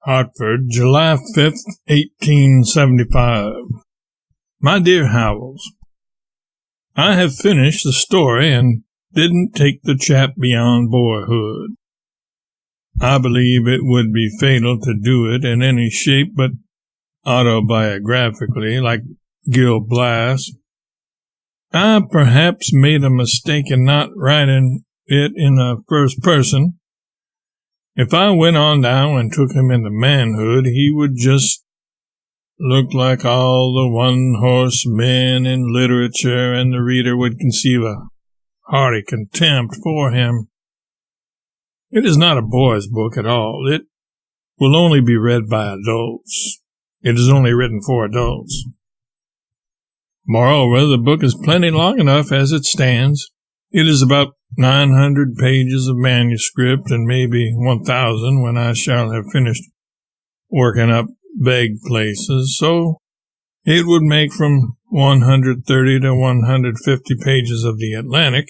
Hartford, July 5th, 1875. My dear Howells, I have finished the story and didn't take the chap beyond boyhood. I believe it would be fatal to do it in any shape but autobiographically, like Gil Blas. I perhaps made a mistake in not writing it in the first person. If I went on down and took him into manhood, he would just look like all the one-horse men in literature, and the reader would conceive a hearty contempt for him. It is not a boy's book at all. It will only be read by adults. It is only written for adults. Moreover, the book is plenty long enough as it stands. It is about 900 pages of manuscript, and maybe 1,000 when I shall have finished working up vague places, so it would make from 130 to 150 pages of the Atlantic.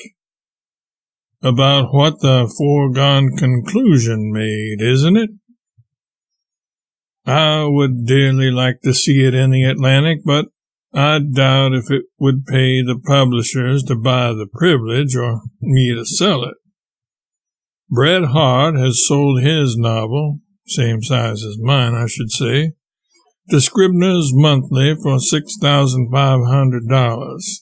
About what the foregone conclusion made, isn't it? I would dearly like to see it in the Atlantic, but I doubt if it would pay the publishers to buy the privilege or me to sell it. Bret Harte has sold his novel, same size as mine, I should say, to Scribner's Monthly for $6,500.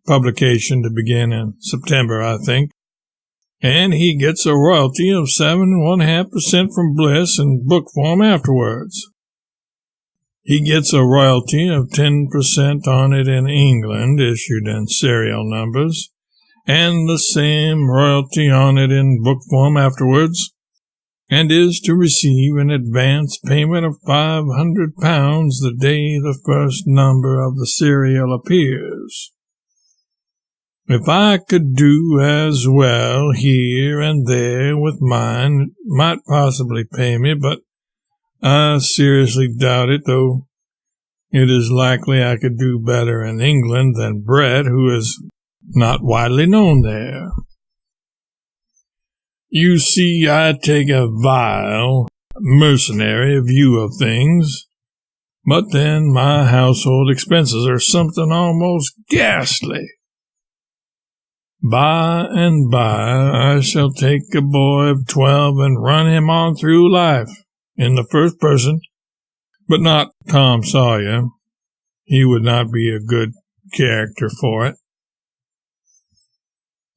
Publication to begin in September, I think. And he gets a royalty of 7.5% from Bliss in book form afterwards. He gets a royalty of 10% on it in England, issued in serial numbers, and the same royalty on it in book form afterwards, and is to receive an advance payment of £500 the day the first number of the serial appears. If I could do as well here and there with mine, it might possibly pay me, but I seriously doubt it, though it is likely I could do better in England than Bret, who is not widely known there. You see, I take a vile, mercenary view of things, but then my household expenses are something almost ghastly. By and by I shall take a boy of 12 and run him on through life, in the first person, but not Tom Sawyer. He would not be a good character for it.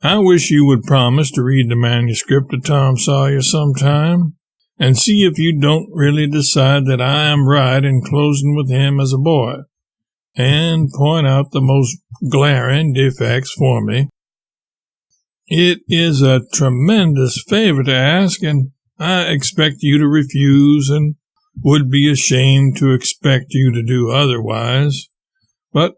I wish you would promise to read the manuscript of Tom Sawyer sometime, and see if you don't really decide that I am right in closing with him as a boy, and point out the most glaring defects for me. It is a tremendous favor to ask, and I expect you to refuse, and would be ashamed to expect you to do otherwise. But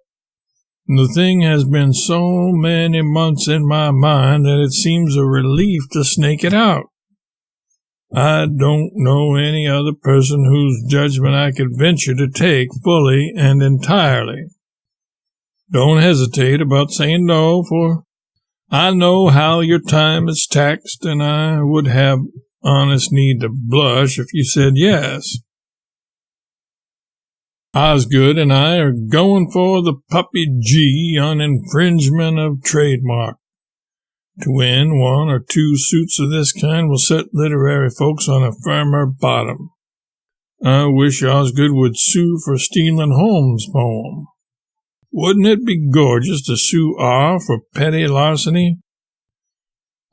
the thing has been so many months in my mind that it seems a relief to snake it out. I don't know any other person whose judgment I could venture to take fully and entirely. Don't hesitate about saying no, for I know how your time is taxed, and I would have honest need to blush if you said yes. Osgood and I are going for the puppy G on infringement of trademark. To win 1 or 2 suits of this kind will set literary folks on a firmer bottom. I wish Osgood would sue for stealing Holmes' poem. Wouldn't it be gorgeous to sue R for petty larceny?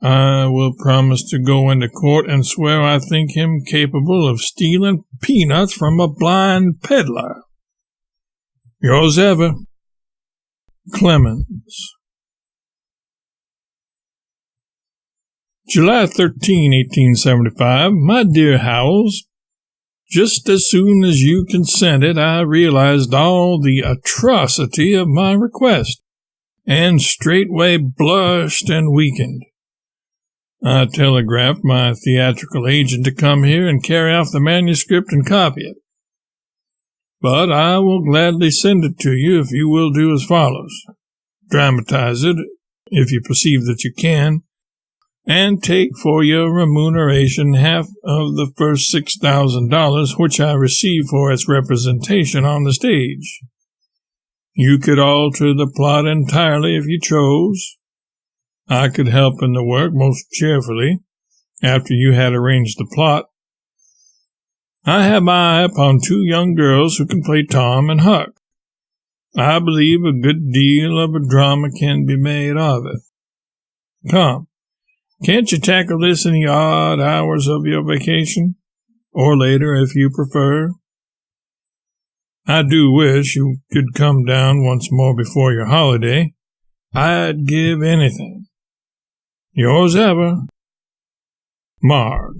I will promise to go into court and swear I think him capable of stealing peanuts from a blind peddler. Yours ever, Clemens. July 13, 1875. My dear Howells, just as soon as you consented, I realized all the atrocity of my request, and straightway blushed and weakened. I telegraphed my theatrical agent to come here and carry off the manuscript and copy it. But I will gladly send it to you if you will do as follows. Dramatize it, if you perceive that you can, and take for your remuneration half of the first $6,000 which I receive for its representation on the stage. You could alter the plot entirely if you chose. I could help in the work most cheerfully, after you had arranged the plot. I have my eye upon 2 young girls who can play Tom and Huck. I believe a good deal of a drama can be made of it. Come, can't you tackle this in the odd hours of your vacation? Or later, if you prefer? I do wish you could come down once more before your holiday. I'd give anything. Yours ever, Mark.